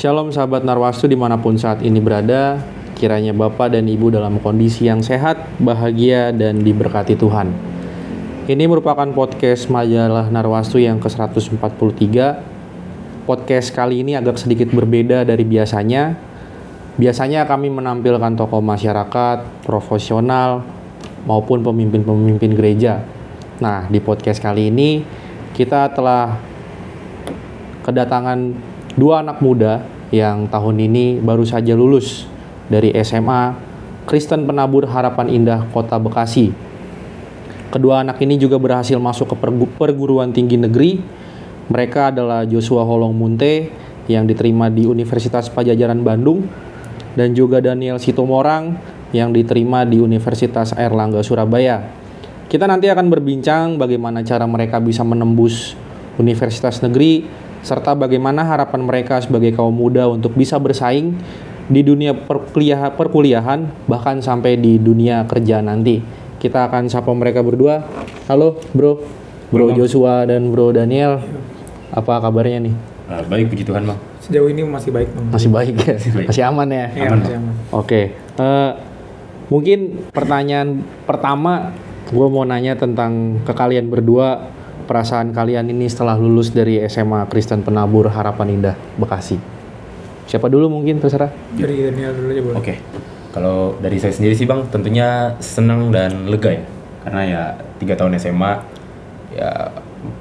Shalom sahabat Narwastu dimanapun saat ini berada. Kiranya Bapak dan Ibu dalam kondisi yang sehat, bahagia, dan diberkati Tuhan. Ini merupakan podcast majalah Narwastu yang ke-143. Podcast kali ini agak sedikit berbeda dari biasanya. Biasanya kami menampilkan tokoh masyarakat, profesional, maupun pemimpin-pemimpin gereja. Nah, di podcast kali ini kita telah kedatangan dua anak muda yang tahun ini baru saja lulus dari SMA Kristen Penabur Harapan Indah Kota Bekasi. Kedua anak ini juga berhasil masuk ke perguruan tinggi negeri. Mereka adalah Joshua Holong Munte yang diterima di Universitas Padjadjaran Bandung dan juga Daniel Sitomorang yang diterima di Universitas Airlangga Surabaya. Kita nanti akan berbincang bagaimana cara mereka bisa menembus universitas negeri, serta bagaimana harapan mereka sebagai kaum muda untuk bisa bersaing di dunia perkuliahan, bahkan sampai di dunia kerja nanti. Kita akan sapa mereka berdua. Halo Bro Joshua dan Bro Daniel. Apa kabarnya nih? Baik, puji Tuhan, Bang. Sejauh ini masih baik, Bang. Masih baik ya? Masih aman ya? Iya, masih aman. Oke. Mungkin pertanyaan pertama, gue mau nanya tentang ke kalian berdua, perasaan kalian ini setelah lulus dari SMA Kristen Penabur Harapan Indah Bekasi. Siapa dulu mungkin, terserah. Dari Daniel dulu aja boleh. Oke. Kalau dari saya sendiri sih, Bang, tentunya senang dan lega ya. Karena ya 3 tahun SMA, ya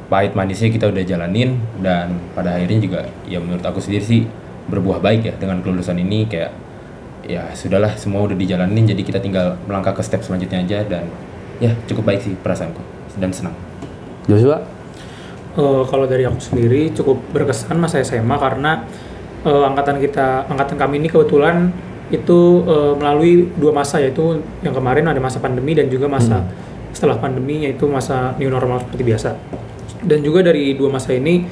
pahit manisnya kita udah jalanin, dan pada akhirnya juga ya menurut aku sendiri sih berbuah baik ya dengan kelulusan ini. Kayak ya sudahlah, semua udah dijalanin, jadi kita tinggal melangkah ke step selanjutnya aja, dan ya cukup baik sih perasaanku dan senang. Joshua? Kalau dari aku sendiri cukup berkesan masa SMA karena angkatan kami ini kebetulan itu melalui 2 masa, yaitu yang kemarin ada masa pandemi dan juga masa setelah pandemi, yaitu masa new normal seperti biasa. Dan juga dari 2 masa ini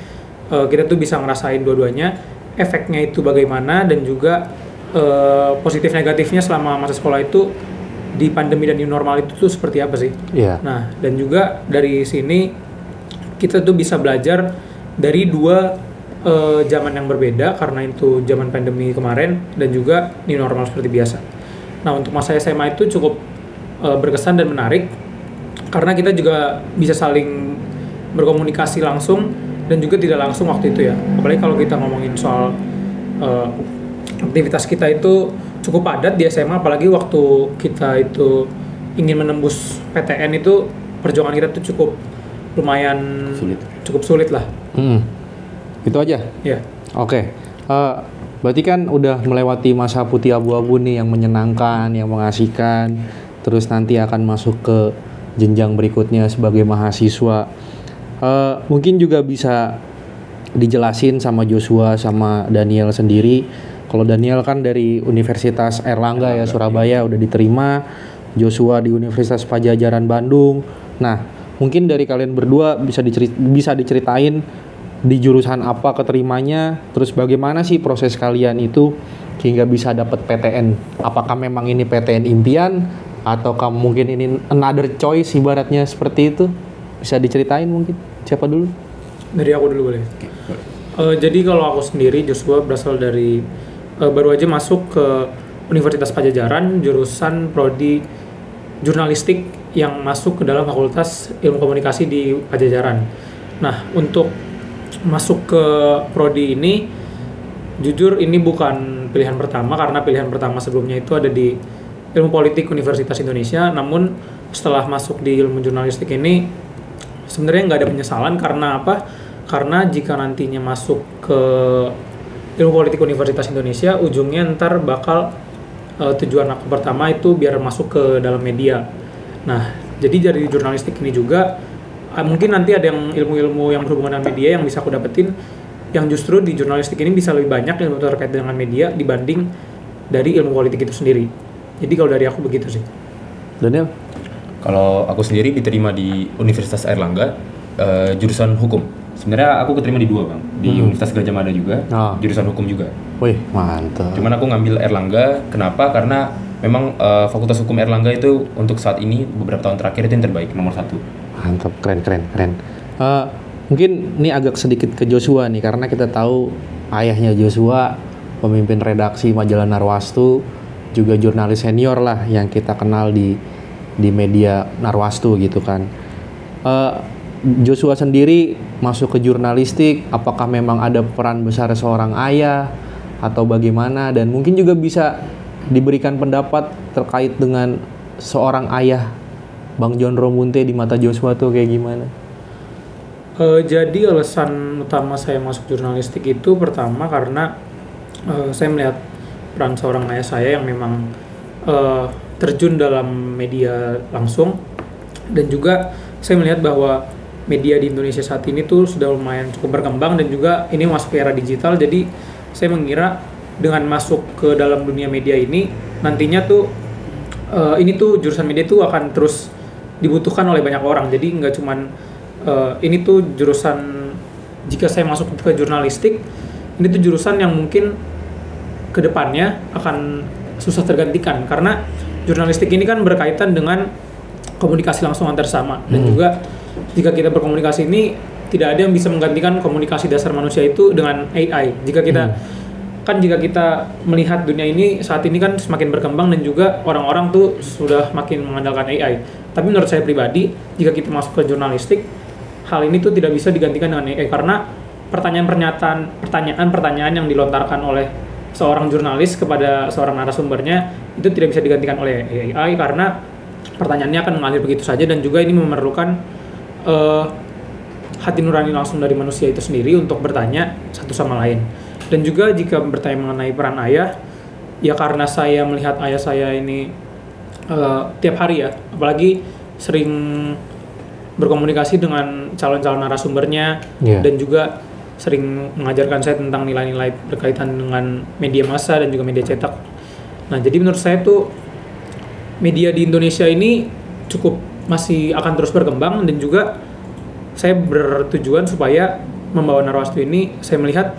kita tuh bisa ngerasain dua-duanya, efeknya itu bagaimana, dan juga positif negatifnya selama masa sekolah itu di pandemi dan new normal itu tuh seperti apa sih? Iya. Nah, dan juga dari sini kita tuh bisa belajar dari 2 zaman yang berbeda, karena itu zaman pandemi kemarin dan juga new normal seperti biasa. Nah, untuk masa SMA itu cukup berkesan dan menarik karena kita juga bisa saling berkomunikasi langsung dan juga tidak langsung waktu itu ya. Apalagi kalau kita ngomongin soal aktivitas kita itu cukup padat di SMA, apalagi waktu kita itu ingin menembus PTN itu perjuangan kita tuh cukup lumayan sulit lah. Itu aja? Ya. Oke. Berarti kan udah melewati masa putih abu-abu nih yang menyenangkan, yang mengasihkan, terus nanti akan masuk ke jenjang berikutnya sebagai mahasiswa. Mungkin juga bisa dijelasin sama Joshua sama Daniel sendiri. Kalau Daniel kan dari Universitas Airlangga ya Surabaya udah diterima, Joshua di Universitas Padjadjaran Bandung. Nah, mungkin dari kalian berdua bisa diceritain di jurusan apa keterimanya, terus bagaimana sih proses kalian itu hingga bisa dapat PTN? Apakah memang ini PTN impian atau mungkin ini another choice ibaratnya seperti itu? Bisa diceritain mungkin. Siapa dulu? Dari aku dulu boleh. Jadi kalau aku sendiri, Joshua berasal dari baru aja masuk ke Universitas Padjadjaran jurusan prodi jurnalistik yang masuk ke dalam Fakultas Ilmu Komunikasi di Padjadjaran. Nah, untuk masuk ke prodi ini, jujur ini bukan pilihan pertama, karena pilihan pertama sebelumnya itu ada di Ilmu Politik Universitas Indonesia. Namun setelah masuk di ilmu jurnalistik ini sebenarnya nggak ada penyesalan. Karena apa? Karena jika nantinya masuk ke Ilmu Politik Universitas Indonesia, ujungnya ntar bakal tujuan aku pertama itu biar masuk ke dalam media. Nah, jadi dari jurnalistik ini juga mungkin nanti ada yang ilmu-ilmu yang berhubungan dengan media yang bisa aku dapetin, yang justru di jurnalistik ini bisa lebih banyak ilmu terkait dengan media dibanding dari ilmu politik itu sendiri. Jadi kalau dari aku begitu sih. Daniel? Kalau aku sendiri diterima di Universitas Airlangga jurusan hukum. Sebenarnya aku keterima di 2, Bang. Di Universitas Gadjah Mada juga, jurusan hukum juga. Wih, mantap. Cuman aku ngambil Airlangga, kenapa? Karena memang Fakultas Hukum Airlangga itu untuk saat ini beberapa tahun terakhir itu yang terbaik, nomor 1. Mantap, keren. Mungkin ini agak sedikit ke Joshua nih, karena kita tahu ayahnya Joshua pemimpin redaksi majalah Narwastu, juga jurnalis senior lah yang kita kenal di media Narwastu gitu kan. Joshua sendiri masuk ke jurnalistik, apakah memang ada peran besar seorang ayah atau bagaimana, dan mungkin juga bisa diberikan pendapat terkait dengan seorang ayah Bang John Romunte di mata Joshua tuh kayak gimana? Jadi alasan utama saya masuk jurnalistik itu pertama karena saya melihat peran seorang ayah saya yang memang terjun dalam media langsung, dan juga saya melihat bahwa media di Indonesia saat ini tuh sudah lumayan cukup berkembang dan juga ini masuk ke era digital. Jadi saya mengira dengan masuk ke dalam dunia media ini nantinya tuh ini tuh jurusan media tuh akan terus dibutuhkan oleh banyak orang. Jadi nggak cuman ini tuh jurusan, jika saya masuk ke jurnalistik, ini tuh jurusan yang mungkin kedepannya akan susah tergantikan karena jurnalistik ini kan berkaitan dengan komunikasi langsung antar sesama, dan juga jika kita berkomunikasi ini tidak ada yang bisa menggantikan komunikasi dasar manusia itu dengan AI. Jika kita melihat dunia ini saat ini kan semakin berkembang dan juga orang-orang tuh sudah makin mengandalkan AI. Tapi menurut saya pribadi, jika kita masuk ke jurnalistik, hal ini tuh tidak bisa digantikan dengan AI karena pertanyaan yang dilontarkan oleh seorang jurnalis kepada seorang narasumbernya itu tidak bisa digantikan oleh AI karena pertanyaannya akan mengalir begitu saja, dan juga ini memerlukan hati nurani langsung dari manusia itu sendiri untuk bertanya satu sama lain. Dan juga jika bertanya mengenai peran ayah, ya karena saya melihat ayah saya ini tiap hari ya, apalagi sering berkomunikasi dengan calon-calon narasumbernya, dan juga sering mengajarkan saya tentang nilai-nilai berkaitan dengan media massa dan juga media cetak. Nah, jadi menurut saya tuh media di Indonesia ini cukup masih akan terus berkembang, dan juga saya bertujuan supaya membawa Narwastu ini, saya melihat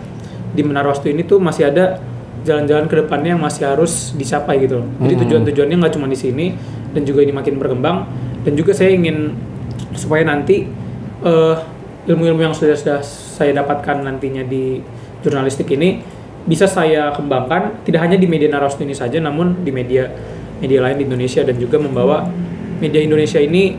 di Narwastu ini tuh masih ada jalan-jalan ke depannya yang masih harus dicapai gitu loh. Jadi tujuan-tujuannya nggak cuma di sini, dan juga ini makin berkembang, dan juga saya ingin supaya nanti ilmu-ilmu yang sudah saya dapatkan nantinya di jurnalistik ini bisa saya kembangkan tidak hanya di media Narwastu ini saja, namun di media lain di Indonesia, dan juga membawa media Indonesia ini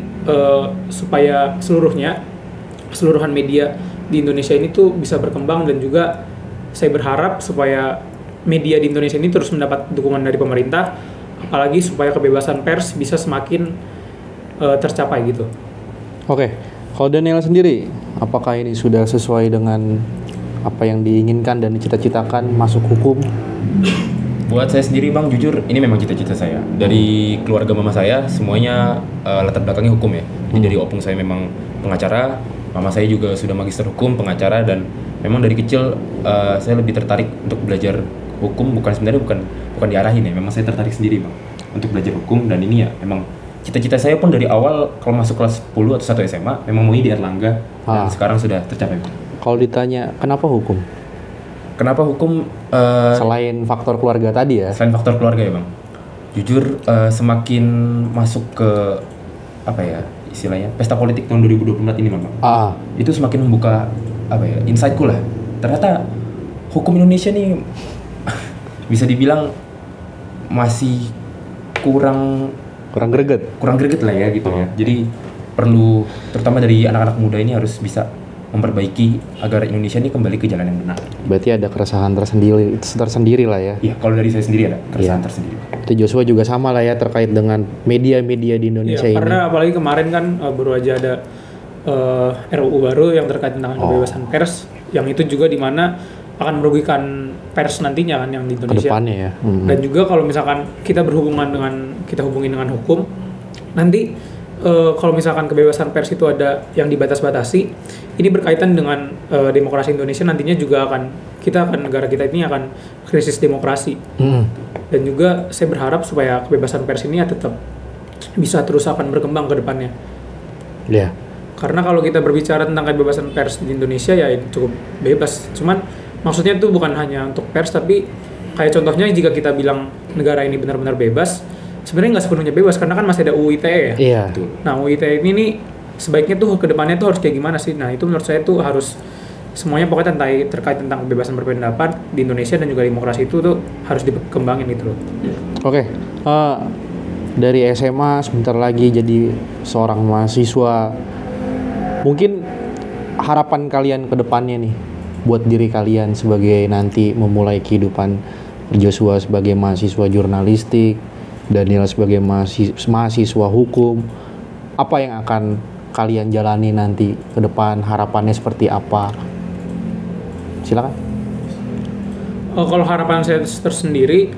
supaya keseluruhan media di Indonesia ini tuh bisa berkembang, dan juga saya berharap supaya media di Indonesia ini terus mendapat dukungan dari pemerintah, apalagi supaya kebebasan pers bisa semakin tercapai gitu. Oke, kalau Daniel sendiri, apakah ini sudah sesuai dengan apa yang diinginkan dan dicita-citakan masuk hukum? Buat saya sendiri Bang, jujur ini memang cita-cita saya. Dari keluarga mama saya semuanya latar belakangnya hukum ya. Jadi dari opung saya memang pengacara, mama saya juga sudah magister hukum, pengacara, dan memang dari kecil saya lebih tertarik untuk belajar hukum. Sebenarnya bukan diarahin ya, memang saya tertarik sendiri Bang untuk belajar hukum. Dan ini ya memang cita-cita saya pun dari awal kalau masuk kelas 10 atau 1 SMA memang mau di Erlangga, dan sekarang sudah tercapai Bang. Kalau ditanya kenapa hukum? Kenapa hukum? Selain faktor keluarga tadi ya? Selain faktor keluarga ya Bang. Jujur semakin masuk ke apa ya istilahnya pesta politik tahun 2024 ini Bang. Itu semakin membuka apa ya insightku lah. Ternyata hukum Indonesia nih bisa dibilang masih kurang greget lah ya gitu ya. Jadi perlu terutama dari anak-anak muda ini harus bisa memperbaiki agar Indonesia ini kembali ke jalan yang benar. Berarti ada keresahan tersendiri lah ya? Iya, kalau dari saya sendiri ada keresahan tersendiri. Itu Joshua juga sama lah ya terkait dengan media-media di Indonesia ini. Karena apalagi kemarin kan baru aja ada RUU baru yang terkait tentang kebebasan pers, yang itu juga di mana akan merugikan pers nantinya kan yang di Indonesia. Kedepannya ya. Dan juga kalau misalkan kita hubungin dengan hukum, nanti kalau misalkan kebebasan pers itu ada yang dibatas-batasi, ini berkaitan dengan demokrasi Indonesia nantinya juga negara kita ini akan krisis demokrasi. Dan juga saya berharap supaya kebebasan pers ini ya tetap bisa terus akan berkembang ke depannya. Iya. Karena kalau kita berbicara tentang kebebasan pers di Indonesia ya cukup bebas. Cuman maksudnya itu bukan hanya untuk pers, tapi kayak contohnya jika kita bilang negara ini benar-benar bebas, sebenarnya nggak sepenuhnya bebas karena kan masih ada UU ITE ya. Iya. Nah UU ITE ini nih sebaiknya tuh ke depannya tuh harus kayak gimana sih? Nah itu menurut saya tuh harus semuanya pokoknya terkait tentang kebebasan berpendapat di Indonesia dan juga demokrasi itu tuh harus dikembangin gitu loh. Oke, dari SMA sebentar lagi jadi seorang mahasiswa. Mungkin harapan kalian ke depannya nih buat diri kalian sebagai nanti memulai kehidupan, Joshua sebagai mahasiswa jurnalistik, Daniel sebagai mahasiswa hukum. Apa yang akan kalian jalani nanti ke depan? Harapannya seperti apa? Silakan. Kalau harapan saya tersendiri,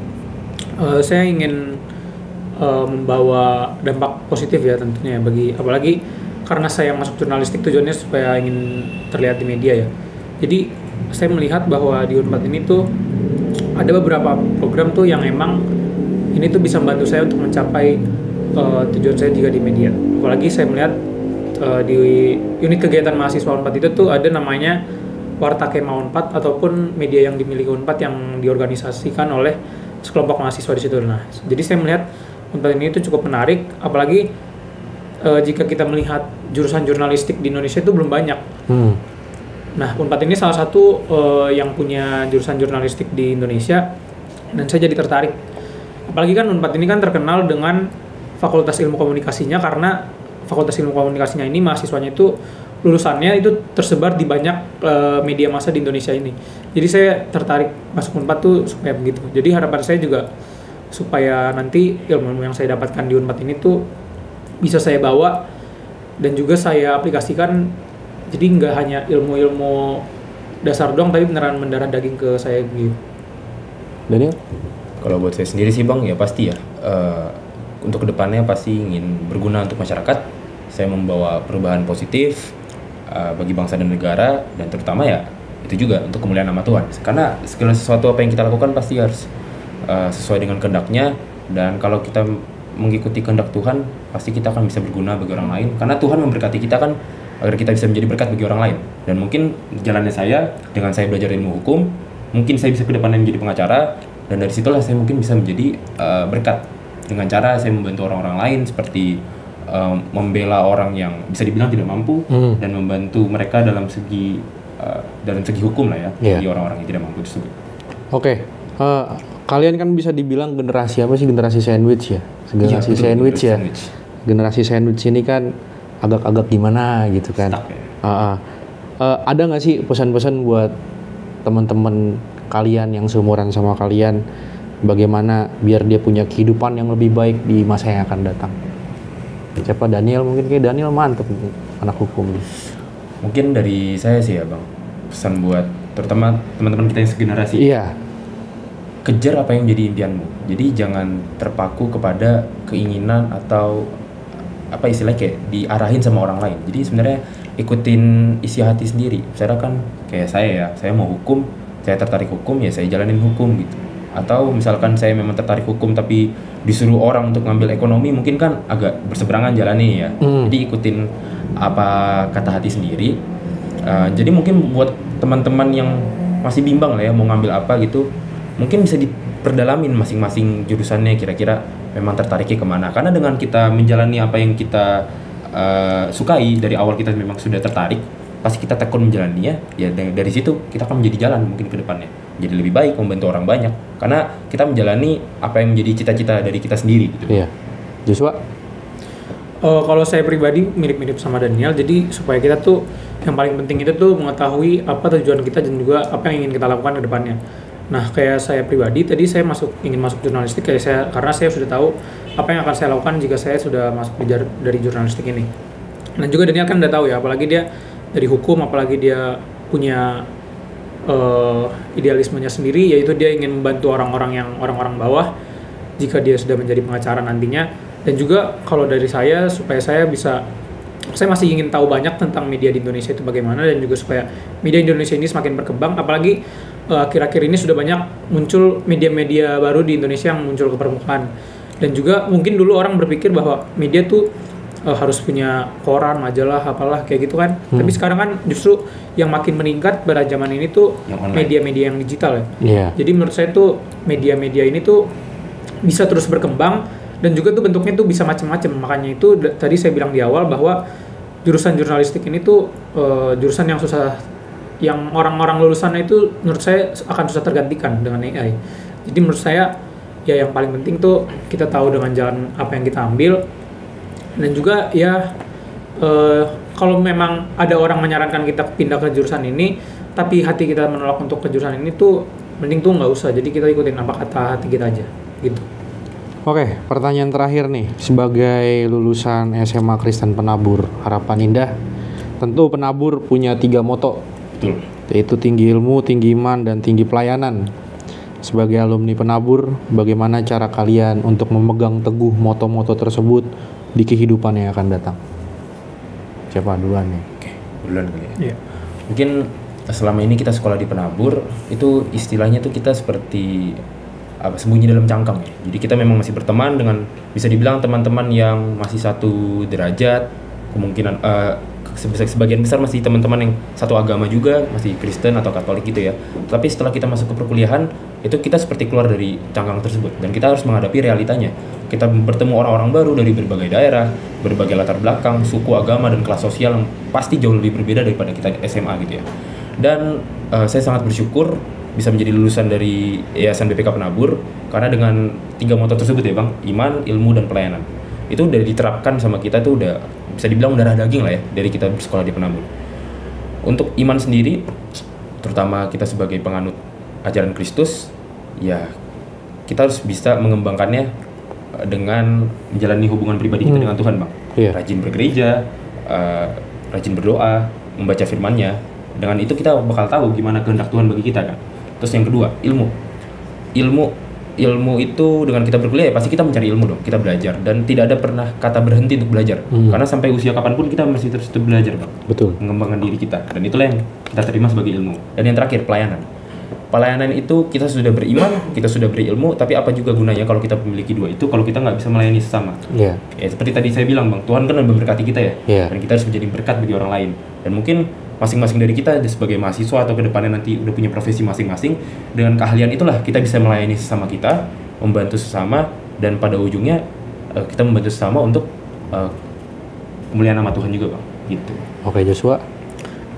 saya ingin membawa dampak positif ya tentunya bagi, apalagi karena saya masuk jurnalistik tujuannya supaya ingin terlihat di media ya. Jadi saya melihat bahwa di Unpad ini tuh ada beberapa program tuh yang emang ini tuh bisa membantu saya untuk mencapai tujuan saya juga di media. Apalagi saya melihat di unit kegiatan mahasiswa Unpad itu tuh ada namanya Warta Kema Unpad ataupun media yang dimiliki Unpad yang diorganisasikan oleh sekelompok mahasiswa di situ. Nah, jadi saya melihat Unpad ini itu cukup menarik, apalagi jika kita melihat jurusan jurnalistik di Indonesia itu belum banyak. Nah, Unpad ini salah satu yang punya jurusan jurnalistik di Indonesia dan saya jadi tertarik. Apalagi kan Unpad ini kan terkenal dengan Fakultas Ilmu Komunikasinya karena Fakultas Ilmu Komunikasinya ini mahasiswanya itu lulusannya itu tersebar di banyak media massa di Indonesia ini. Jadi saya tertarik masuk Unpad tuh supaya begitu. Jadi harapan saya juga supaya nanti ilmu yang saya dapatkan di Unpad ini tuh bisa saya bawa dan juga saya aplikasikan. Jadi nggak hanya ilmu-ilmu dasar doang, tapi beneran mendarah daging ke saya gitu. Daniel? Kalau buat saya sendiri sih Bang, ya pasti ya. Untuk kedepannya pasti ingin berguna untuk masyarakat. Saya membawa perubahan positif bagi bangsa dan negara, dan terutama ya itu juga untuk kemuliaan nama Tuhan. Karena segala sesuatu apa yang kita lakukan pasti harus sesuai dengan kehendaknya, dan kalau kita mengikuti kehendak Tuhan, pasti kita akan bisa berguna bagi orang lain. Karena Tuhan memberkati kita kan agar kita bisa menjadi berkat bagi orang lain. Dan mungkin jalannya saya, dengan saya belajar ilmu hukum, mungkin saya bisa ke depannya menjadi pengacara, dan dari situlah saya mungkin bisa menjadi berkat dengan cara saya membantu orang-orang lain seperti membela orang yang bisa dibilang tidak mampu dan membantu mereka dalam segi hukum lah ya, bagi orang-orang yang tidak mampu tersebut. Oke. Kalian kan bisa dibilang generasi apa sih? Generasi sandwich ya? Generasi betul, sandwich ya? sandwich. Generasi sandwich ini kan agak-agak gimana gitu kan? Stuck ya? Ada nggak sih pesan-pesan buat teman-teman kalian yang seumuran sama kalian, bagaimana biar dia punya kehidupan yang lebih baik di masa yang akan datang? Siapa? Daniel? Mungkin kayak Daniel mantep anak hukum. Mungkin dari saya sih ya Bang, pesan buat terutama teman-teman kita yang segenerasi. Iya. Kejar apa yang menjadi impianmu. Jadi jangan terpaku kepada keinginan atau apa istilahnya kayak diarahin sama orang lain. Jadi sebenarnya ikutin isi hati sendiri. Misalnya kan kayak saya ya, saya mau hukum, saya tertarik hukum ya saya jalanin hukum gitu. Atau misalkan saya memang tertarik hukum tapi disuruh orang untuk ngambil ekonomi, mungkin kan agak berseberangan jalannya ya. Jadi ikutin apa kata hati sendiri. Jadi mungkin buat teman-teman yang masih bimbang lah ya mau ngambil apa gitu, mungkin bisa diperdalamin masing-masing jurusannya kira-kira memang tertariknya kemana. Karena dengan kita menjalani apa yang kita sukai dari awal, kita memang sudah tertarik, pasti kita tekun menjalaninya, ya dari situ kita akan menjadi jalan mungkin ke depannya. Jadi lebih baik membantu orang banyak karena kita menjalani apa yang menjadi cita-cita dari kita sendiri gitu. Iya. Joshua? Kalau saya pribadi mirip-mirip sama Daniel, jadi supaya kita tuh yang paling penting itu tuh mengetahui apa tujuan kita dan juga apa yang ingin kita lakukan ke depannya. Nah, kayak saya pribadi tadi saya ingin masuk jurnalistik karena saya sudah tahu apa yang akan saya lakukan jika saya sudah masuk dari jurnalistik ini. Dan juga Daniel kan udah tahu ya, apalagi dia dari hukum, apalagi dia punya idealismenya sendiri, yaitu dia ingin membantu orang-orang bawah jika dia sudah menjadi pengacara nantinya. Dan juga kalau dari saya, supaya saya masih ingin tahu banyak tentang media di Indonesia itu bagaimana, dan juga supaya media Indonesia ini semakin berkembang, apalagi akhir-akhir ini sudah banyak muncul media-media baru di Indonesia yang muncul ke permukaan. Dan juga mungkin dulu orang berpikir bahwa media tuh harus punya koran, majalah, apalah kayak gitu kan. Tapi sekarang kan justru yang makin meningkat pada zaman ini tuh media-media yang digital ya. Yeah. Jadi menurut saya tuh media-media ini tuh bisa terus berkembang, dan juga tuh bentuknya tuh bisa macam-macam. Makanya itu tadi saya bilang di awal bahwa jurusan jurnalistik ini tuh jurusan yang susah yang orang-orang lulusannya itu menurut saya akan susah tergantikan dengan AI. Jadi menurut saya ya yang paling penting tuh kita tahu dengan jalan apa yang kita ambil, dan juga ya kalau memang ada orang menyarankan kita pindah ke jurusan ini tapi hati kita menolak untuk ke jurusan ini tuh mending tuh nggak usah, jadi kita ikutin apa kata hati kita aja gitu. Oke, pertanyaan terakhir nih, sebagai lulusan SMA Kristen Penabur Harapan Indah, tentu Penabur punya 3 moto, Betul. yaitu tinggi ilmu, tinggi iman, dan tinggi pelayanan. Sebagai alumni Penabur, bagaimana cara kalian untuk memegang teguh moto-moto tersebut di kehidupan yang akan datang? Siapa duluan nih? Oke, duluan kali ya. Iya. Mungkin selama ini kita sekolah di Penabur, itu istilahnya tuh kita seperti sembunyi dalam cangkang ya. Jadi kita memang masih berteman dengan, bisa dibilang teman-teman yang masih satu derajat, kemungkinan sebagian besar masih teman-teman yang satu agama juga, masih Kristen atau Katolik gitu ya. Tapi setelah kita masuk ke perkuliahan, itu kita seperti keluar dari cangkang tersebut dan kita harus menghadapi realitanya. Kita bertemu orang-orang baru dari berbagai daerah, berbagai latar belakang, suku, agama, dan kelas sosial yang pasti jauh lebih berbeda daripada kita SMA gitu ya. Dan saya sangat bersyukur bisa menjadi lulusan dari Yayasan BPK Penabur, karena dengan 3 moto tersebut ya Bang, iman, ilmu, dan pelayanan. Itu udah diterapkan sama kita tuh udah bisa dibilang darah daging lah ya dari kita bersekolah di Penabur. Untuk iman sendiri, terutama kita sebagai penganut ajaran Kristus, ya kita harus bisa mengembangkannya dengan menjalani hubungan pribadi kita dengan Tuhan Bang. Iya. Rajin bergereja, rajin berdoa, membaca firman-Nya. Dengan itu kita bakal tahu gimana kehendak Tuhan bagi kita kan. Terus yang kedua, ilmu itu dengan kita berkuliah ya pasti kita mencari ilmu dong, kita belajar, dan tidak ada pernah kata berhenti untuk belajar. Karena sampai usia kapanpun kita masih terus belajar Bang. Betul. Mengembangkan diri kita, dan itulah yang kita terima sebagai ilmu. Dan yang terakhir, pelayanan itu kita sudah beriman, kita sudah berilmu, tapi apa juga gunanya kalau kita memiliki 2 itu kalau kita nggak bisa melayani sesama. Iya. Ya seperti tadi saya bilang Bang, Tuhan kan udah memberkati kita ya, Iya. dan kita harus menjadi berkat bagi orang lain. Dan mungkin masing-masing dari kita sebagai mahasiswa atau kedepannya nanti udah punya profesi masing-masing, dengan keahlian itulah kita bisa melayani sesama kita, membantu sesama, dan pada ujungnya kita membantu sesama untuk kemuliaan nama Tuhan juga Bang, gitu. Oke Joshua.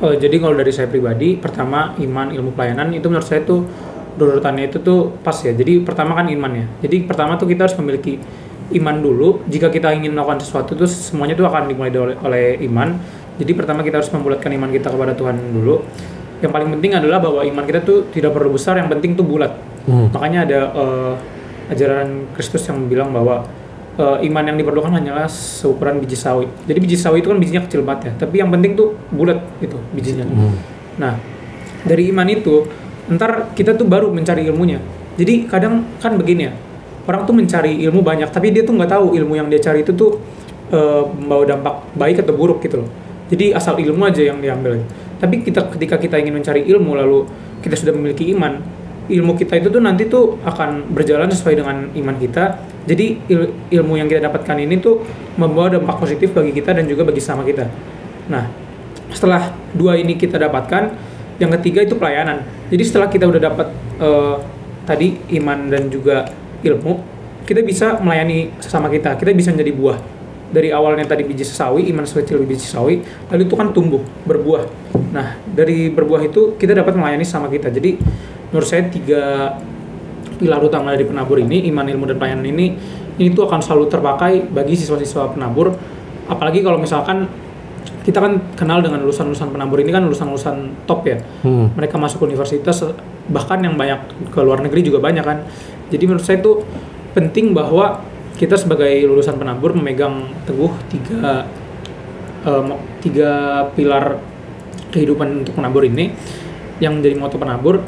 Jadi kalau dari saya pribadi, pertama iman, ilmu, pelayanan itu menurut saya tuh urutannya itu tuh pas ya. Jadi pertama kan iman ya. Jadi pertama tuh kita harus memiliki iman dulu. Jika kita ingin melakukan sesuatu tuh semuanya tuh akan dimulai oleh iman. Jadi pertama kita harus membulatkan iman kita kepada Tuhan dulu. Yang paling penting adalah bahwa iman kita tuh tidak perlu besar, yang penting tuh bulat. Makanya ada ajaran Kristus yang bilang bahwa iman yang diperlukan hanyalah seukuran biji sawi. Jadi biji sawi itu kan bijinya kecil banget ya, tapi yang penting tuh bulat itu bijinya. Nah, dari iman itu ntar kita tuh baru mencari ilmunya. Jadi kadang kan begini ya, orang tuh mencari ilmu banyak, tapi dia tuh nggak tahu ilmu yang dia cari itu tuh membawa dampak baik atau buruk gitu loh. Jadi asal ilmu aja yang diambil. Tapi ketika kita ingin mencari ilmu lalu kita sudah memiliki iman, ilmu kita itu tuh nanti tuh akan berjalan sesuai dengan iman kita. Jadi ilmu yang kita dapatkan ini tuh membawa dampak positif bagi kita dan juga bagi sama kita. Nah, setelah 2 ini kita dapatkan, yang ketiga itu pelayanan. Jadi setelah kita udah dapat tadi iman dan juga ilmu, kita bisa melayani sesama kita. Kita bisa menjadi buah. Dari awalnya tadi biji sawi, iman sekecil biji sawi, lalu itu kan tumbuh, berbuah. Nah, dari berbuah itu kita dapat melayani sama kita. Jadi menurut saya 3 pilar utama dari Penabur ini, iman, ilmu, dan pelayanan ini tuh akan selalu terpakai bagi siswa-siswa Penabur. Apalagi kalau misalkan kita kan kenal dengan lulusan-lulusan Penabur ini kan lulusan-lulusan top ya. Mereka masuk universitas, bahkan yang banyak ke luar negeri juga banyak kan. Jadi menurut saya itu penting bahwa kita sebagai lulusan Penabur memegang teguh 3 pilar kehidupan untuk Penabur ini yang menjadi moto Penabur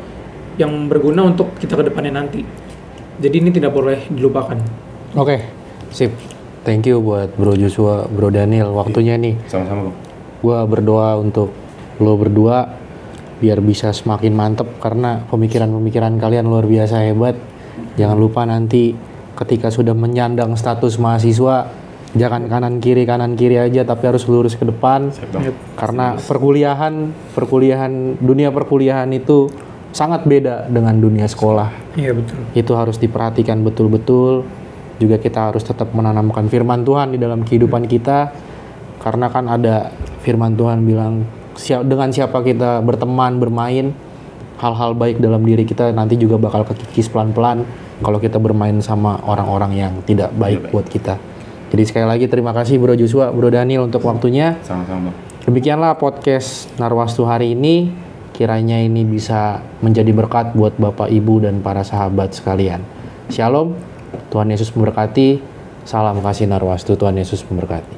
yang berguna untuk kita ke depannya nanti. Jadi ini tidak boleh dilupakan. Oke, sip. Thank you buat Bro Joshua, Bro Daniel, waktunya nih. Sama-sama Bang. Gua berdoa untuk lo berdua biar bisa semakin mantep karena pemikiran-pemikiran kalian luar biasa hebat. Jangan lupa nanti ketika sudah menyandang status mahasiswa, jangan kanan kiri aja, tapi harus lurus ke depan. Karena dunia perkuliahan itu sangat beda dengan dunia sekolah. Iya betul. Itu harus diperhatikan betul-betul. Juga kita harus tetap menanamkan firman Tuhan di dalam kehidupan kita. Karena kan ada firman Tuhan bilang dengan siapa kita berteman, bermain, hal-hal baik dalam diri kita nanti juga bakal kekikis pelan-pelan kalau kita bermain sama orang-orang yang tidak baik buat kita. Jadi sekali lagi terima kasih Bro Joshua, Bro Daniel untuk waktunya. Sama-sama. Demikianlah podcast Narwastu hari ini. Kiranya ini bisa menjadi berkat buat Bapak, Ibu, dan para sahabat sekalian. Shalom, Tuhan Yesus memberkati. Salam kasih Narwastu, Tuhan Yesus memberkati.